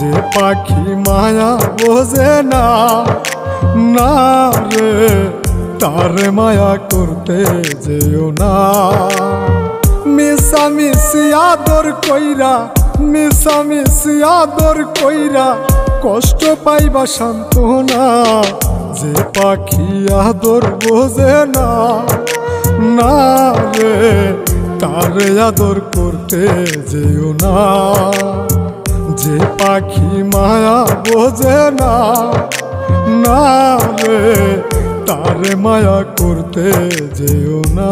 যে পাখি মায়া বোঝে না, না রে তারে মায়া করতে যেও না। মিশামিশি আদর কইরা, মিশামিশি আদর কইরা কষ্ট পাইবা সান্ত্বনা। যে পাখি আদর বোঝে না, না রে তারে আদর করতে যেও না। যে পাখি মায়া বোঝে না, না রে তারে মায়া করতে যেও না।